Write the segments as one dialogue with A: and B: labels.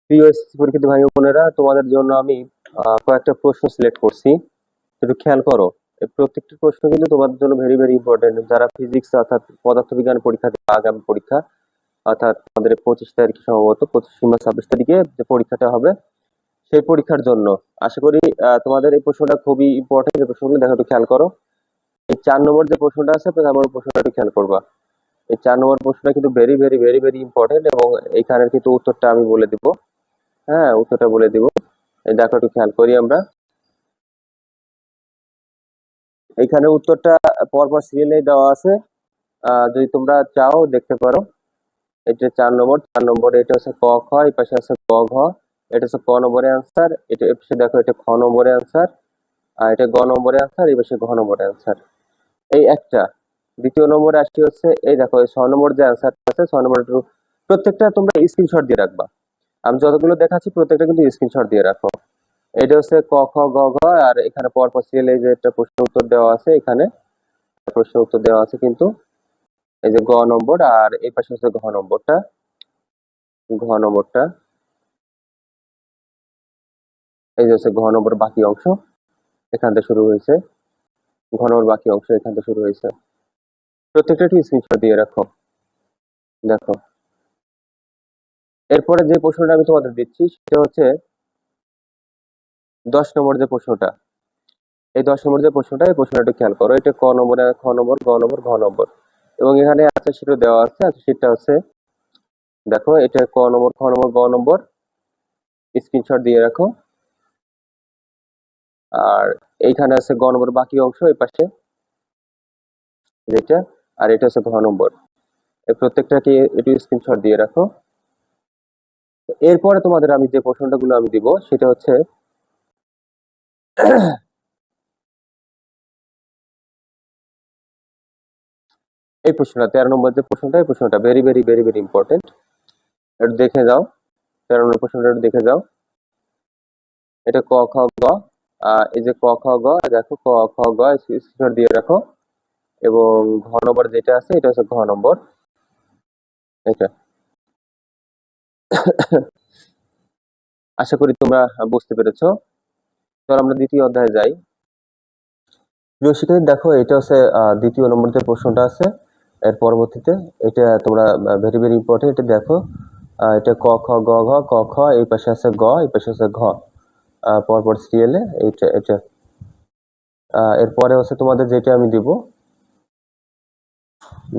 A: প্রিয় এসএসসি পরীক্ষার্থী ভাই বোনেরা, তোমাদের জন্য আমি কয়েকটা প্রশ্ন সিলেক্ট করছি। একটু খেয়াল করো। এই প্রত্যেকটি প্রশ্ন কিন্তু তোমাদের জন্য ভেরি ভেরি ইম্পর্টেন্ট। যারা ফিজিক্স অর্থাৎ পদার্থবিজ্ঞান পরীক্ষা দিবে আগামী পরীক্ষা, অর্থাৎ আমাদের 25 তারিখে, সম্ভবত 25 কিংবা 26 তারিখে যে পরীক্ষাটা হবে, সেই পরীক্ষার জন্য আশা করি তোমাদের এই প্রশ্নটা খুবই ইম্পর্টেন্ট। এই প্রশ্নগুলো দেখো, একটু খেয়াল করো। এই 4 নম্বর যে প্রশ্নটা আছে, 4 নম্বর প্রশ্নটা একটু খেয়াল করবা। এই 4 নম্বর প্রশ্নটা কিন্তু very very very very important, এবং এইখানের কিন্তু উত্তরটা আমি বলে দিব। হ্যাঁ, উত্তরটা বলে দিব। এই দেখো, একটু খেয়াল করি আমরা। এখানে উত্তরটা পরপর সিরিয়ালে দেওয়া আছে। যদি তোমরা চাও দেখতে পারো। এটা 4 নম্বর, 4 নম্বরে এটা হচ্ছে ক খ, এই পাশে আছে গ ঘ। এটা হচ্ছে ক নম্বরের অ্যান্সার। এটা এ পাশে দেখো, এটা খ নম্বরের অ্যান্সার। আর এটা গ নম্বরের অ্যান্সার, এই পাশে ঘ নম্বরের অ্যান্সার। এই একটা। দ্বিতীয় নম্বরে আসি হচ্ছে, এই দেখো এই 6 নম্বর যে অ্যান্সারটা আছে, 6 নম্বর একটু প্রত্যেকটা তোমরা স্ক্রিনশট দিয়ে রাখবা। আমি যতগুলো দেখাচ্ছি প্রত্যেকটা কিন্তু স্ক্রিনশট দিয়ে রাখো। এটা হচ্ছে ক খ গ ঘ। আর এখানে পরপর সিরিয়ালে যে একটা প্রশ্ন উত্তর দেওয়া আছে, এখানে প্রশ্ন উত্তর দেওয়া আছে কিন্তু। এই যে গ নম্বর, আর এই পাশে হচ্ছে ঘ নম্বরটা। ঘ নম্বরটা, এই যে হচ্ছে ঘ নম্বর বাকি অংশ, এখান থেকে শুরু হয়েছে। ঘ নম্বর বাকি অংশ এখান থেকে শুরু হয়েছে। প্রত্যেকটা একটু স্ক্রিনশট দিয়ে রাখো। দেখো, এরপরে যে প্রশ্নটা আমি তোমাদের দিচ্ছি সেটা হচ্ছে 10 নম্বর যে প্রশ্নটা। এই 10 নম্বর যে প্রশ্নটা, এই প্রশ্নটা একটু খেয়াল করো। এটা ক নম্বরে খ নম্বর, গ নম্বর, ঘ নম্বর, এবং এখানে আছে সেটা দেওয়া আছে। সেটা হচ্ছে, দেখো এটা ক নম্বর, খ নম্বর, গ নম্বর, স্ক্রিনশট দিয়ে রাখো। আর এইখানে আছে গ নম্বর বাকি অংশ, এই পাশে যেটা। আর এটা হচ্ছে ঘ নম্বর। এই প্রত্যেকটাকে একটু স্ক্রিনশট দিয়ে রাখো। এরপরে তোমাদের আমি যে প্রশ্নটা গুলো আমি দিব সেটা হচ্ছে এই প্রশ্নটা 13 নম্বর যে প্রশ্নটা, এই প্রশ্নটা very very very very important. একটু দেখে যাও। 13 নম্বর প্রশ্নটা একটু দেখে যাও। এটা ক খ গ। এই যে ক খ গ, দেখো ক খ গ স্ক্রিনশট দিয়ে রাখো। এবং ঘ নম্বর যেটা আছে, এটা হচ্ছে ঘ নম্বর। এটা আশা করি তোমরা বুঝতে পেরেছো। চলো আমরা দ্বিতীয় অধ্যায়ে যাই। প্রিয় শিক্ষার্থী, দেখো এটা হচ্ছে 2য় নম্বর যে প্রশ্নটা আছে, এর পরবর্তীতে। এটা তোমরা ভেরি ভেরি ইম্পর্টেন্ট। এটা দেখো, এটা ক খ গ ঘ। ক খ, এই পাশে আছে গ, এই পাশে আছে ঘ, পরপর সিরিয়ালে। এইটা এটা এরপরে হচ্ছে তোমাদের যেটা আমি দিব,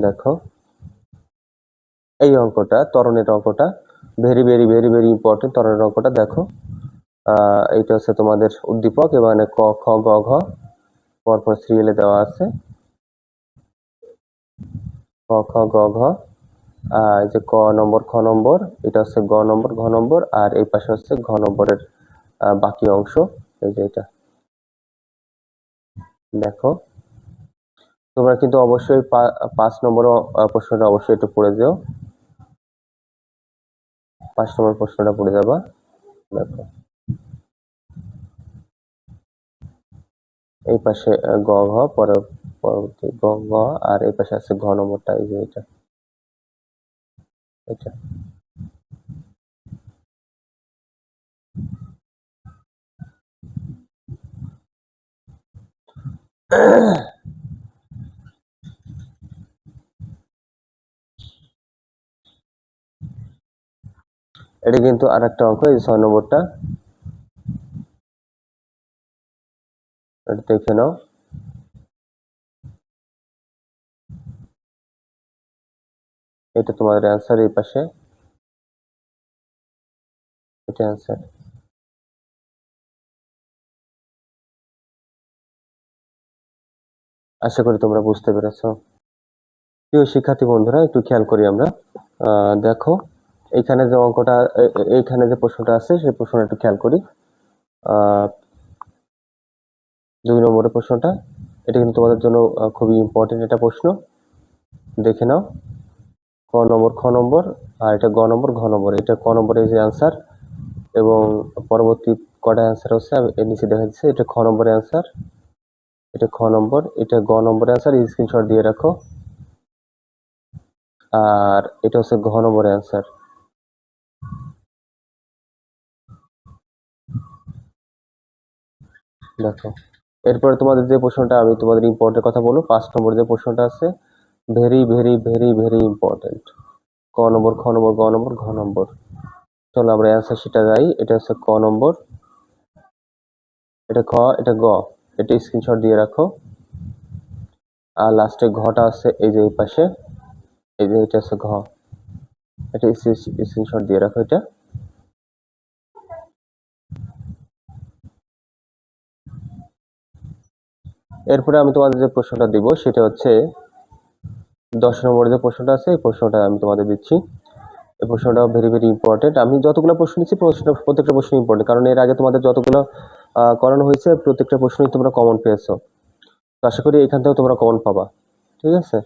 A: দেখো এই অঙ্কটা, ত্বরণের অঙ্কটা very very very very important. ত্বরণের অঙ্কটা দেখো, এইটা হচ্ছে তোমাদের উদ্দীপক, এবং ক খ গ ঘ পরপর সিরিয়ালে দেওয়া আছে। ক খ গ ঘ, এই যে ক নম্বর, খ নম্বর, এটা হচ্ছে গ নম্বর, ঘ নম্বর, আর এই পাশে হচ্ছে ঘ নম্বরের বাকি অংশ। এই যে এটা দেখো। তোমরা কিন্তু অবশ্যই 5 নম্বর প্রশ্নটা অবশ্যই একটু পড়ে যাও। 5 নম্বর প্রশ্নটা পড়ে যাবা। দেখো এই পাশে গ ঘ, পরবর্তী গ ঘ, আর এই পাশে আছে ঘ নম্বরটা। এই যে এটা এটা এটা কিন্তু আর একটা অঙ্ক, এই 6 নম্বরটা। এটা দেখে নাও। এটা তোমাদের অ্যান্সার, এই পাশে এটা অ্যান্সার। আশা করি তোমরা বুঝতে পেরেছো। প্রিয় শিক্ষার্থী বন্ধুরা, একটু খেয়াল করি আমরা। দেখো এখানে যে অঙ্কটা, এইখানে যে প্রশ্নটা আছে, সেই প্রশ্নটা একটু খেয়াল করি। 2 নম্বরের প্রশ্নটা, এটা কিন্তু তোমাদের জন্য খুবই ইম্পর্টেন্ট একটা প্রশ্ন। দেখে নাও। ক নম্বর, খ নম্বর, আর এটা গ নম্বর, ঘ নম্বর। এটা ক নম্বরের যে অ্যান্সার, এবং পরবর্তী কটা অ্যান্সার হচ্ছে আমি এর নিচে দেখা যাচ্ছে। এটা খ নম্বরের অ্যান্সার, এটা খ নম্বর, এটা গ নম্বরের অ্যান্সার, স্ক্রিনশট দিয়ে রাখো। আর এটা হচ্ছে ঘ নম্বরের অ্যান্সার। দেখো, এরপরে তোমাদের যে প্রশ্নটা, আমি তোমাদের ইম্পর্টেন্ট কথা বলবো, 5 নম্বর যে প্রশ্নটা আছে, very very very very important. ক নম্বর, খ নম্বর, গ নম্বর, ঘ নম্বর। চলো আমরা অ্যান্সার শিটটা যাই। এটা হচ্ছে ক নম্বর, এটা খ, এটা গ। এটা স্ক্রিনশট দিয়ে রাখো। আর লাস্টে ঘটা আছে এই যে এই পাশে, এই যে এটা হচ্ছে ঘ। এটা স্ক্রিনশট দিয়ে রাখো এটা। এরপরে আমি তোমাদের যে প্রশ্নটা দিব সেটা হচ্ছে 10 নম্বরের যে প্রশ্নটা আছে, এই প্রশ্নটা আমি তোমাদের দিচ্ছি। এই প্রশ্নটা ভেরি ভেরি ইম্পর্টেন্ট। আমি যতগুলো প্রশ্ন দিচ্ছি প্রত্যেকটা প্রশ্ন ইম্পর্টেন্ট, কারণ এর আগে তোমাদের যতগুলো করানো হয়েছে প্রত্যেকটা প্রশ্নই তোমরা কমন পেয়েছো। তো আশা করি এখান থেকেও তোমরা কমন পাবা। ঠিক আছে,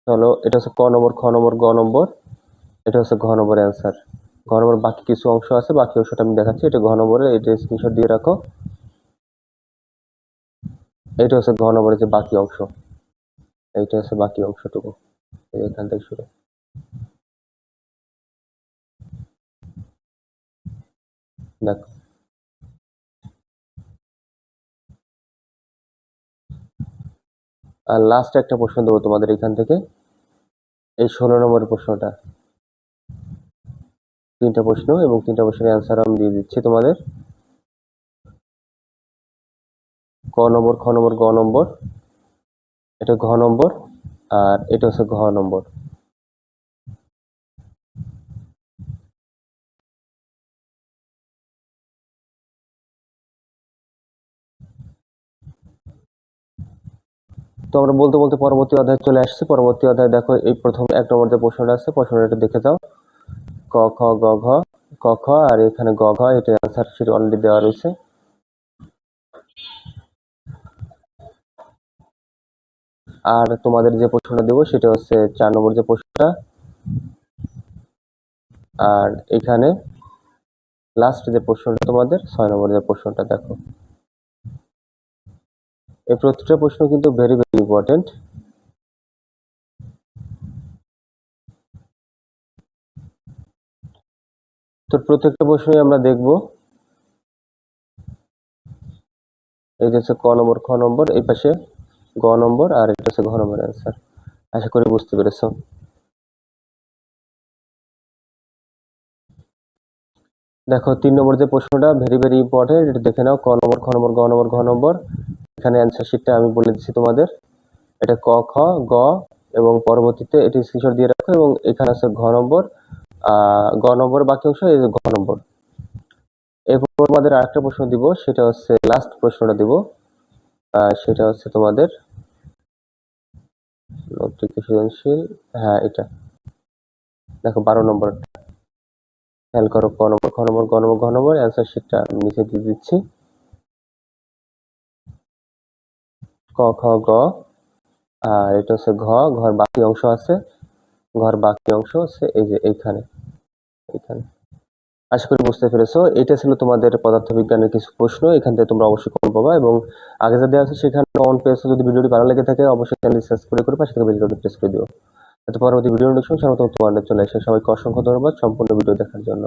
A: চলো এটা হচ্ছে ক নম্বর, খ নম্বর, গ নম্বর। এটা হচ্ছে ঘ নম্বরের অ্যান্সার। ঘ নম্বর বাকি কিছু অংশ আছে, বাকি অংশটা আমি দেখাচ্ছি। এটা ঘ নম্বরের, এটা স্ক্রিনশট দিয়ে রাখো। এটা হচ্ছে ঘ নম্বরের যে বাকি অংশ, এইটা হচ্ছে বাকি অংশটুকু, এখান থেকে শুরু। দেখো, আর লাস্ট একটা প্রশ্ন দেবো তোমাদের এখান থেকে, এই 16 নম্বরের প্রশ্নটা। 3টা প্রশ্ন এবং 3টা প্রশ্নের অ্যান্সার আমি দিয়ে দিচ্ছি তোমাদের। ক নম্বর, খ নম্বর, গ নম্বর, এটা ঘ নম্বর, আর এটা হচ্ছে ঘ নম্বর। তো আমরা বলতে বলতে পরবর্তী অধ্যায়ে চলে আসছি। পরবর্তী অধ্যায়ে দেখো, এই প্রথম 1 নম্বর যে প্রশ্নটা আছে, প্রশ্নটা দেখে যাও। ক খ গ ঘ, ক খ, আর এখানে গ ঘ, এটা অ্যান্সার শিট অলরেডি দেওয়া রয়েছে। আর তোমাদের যে প্রশ্নটা দেবো সেটা হচ্ছে 4 নম্বর যে প্রশ্নটা। আর এখানে লাস্ট যে প্রশ্নটা তোমাদের 6 নম্বর যে প্রশ্নটা। দেখো, এই প্রতিটা প্রশ্ন কিন্তু ভেরি ভেরি ইম্পর্টেন্ট। তো প্রত্যেকটা প্রশ্নই আমরা দেখব। এই হচ্ছে ক নম্বর, খ নম্বর, এই পাশে গ নম্বর, আর এটা হচ্ছে ঘ নম্বর অ্যান্সার। আশা করি বুঝতে পেরেছো। দেখো, 3 নম্বর যে প্রশ্নটা ভেরি ভেরি ইম্পর্টেন্ট, এটা দেখে নাও। ক নম্বর, খ নম্বর, গ নম্বর, ঘ নম্বর। এখানে অ্যান্সার শিটটা আমি বলে দিচ্ছি তোমাদের। এটা ক, খ, গ, এবং পরবর্তীতে এটি স্ক্রিনশট দিয়ে রাখো। এবং এখানে আছে ঘ নম্বর, গ নম্বর বাকি অংশ, এই যে ঘ নম্বর। এরপর আমাদের আরেকটা প্রশ্ন দিব, সেটা হচ্ছে লাস্ট প্রশ্নটা দিব। সেটা হচ্ছে তোমাদের সৃজনশীল, হ্যাঁ এটা দেখো 12 নম্বর। খেয়াল করো, ক নম্বর, খ নম্বর, গ নম্বর, ঘ নম্বর। অ্যান্সার শিটটা আমি নিচে দিয়ে দিচ্ছি। ক, খ, গ, আর এটা হচ্ছে ঘ। ঘর বাকি অংশ আছে, ঘর বাকি অংশ হচ্ছে এই যে এইখানে, এইখানে। আশা করি বুঝতে পেরেছো। এটা ছিল তোমাদের পদার্থবিজ্ঞানের কিছু প্রশ্ন। এখান থেকে তোমরা অবশ্যই কমন পাবা, এবং আগে যা দেওয়া আছে সেখানে কমন পেয়েছো। যদি ভিডিওটি ভালো লেগে থাকে অবশ্যই চ্যানেল সাবস্ক্রাইব করে পাশে থেকে বেল আইকনটি প্রেস করে দিও। এতে পরবর্তী ভিডিও নোটিফিকেশন সর্বপ্রথম তোমাদের চলে আসে। সবাইকে অসংখ্য ধন্যবাদ সম্পূর্ণ ভিডিও দেখার জন্য।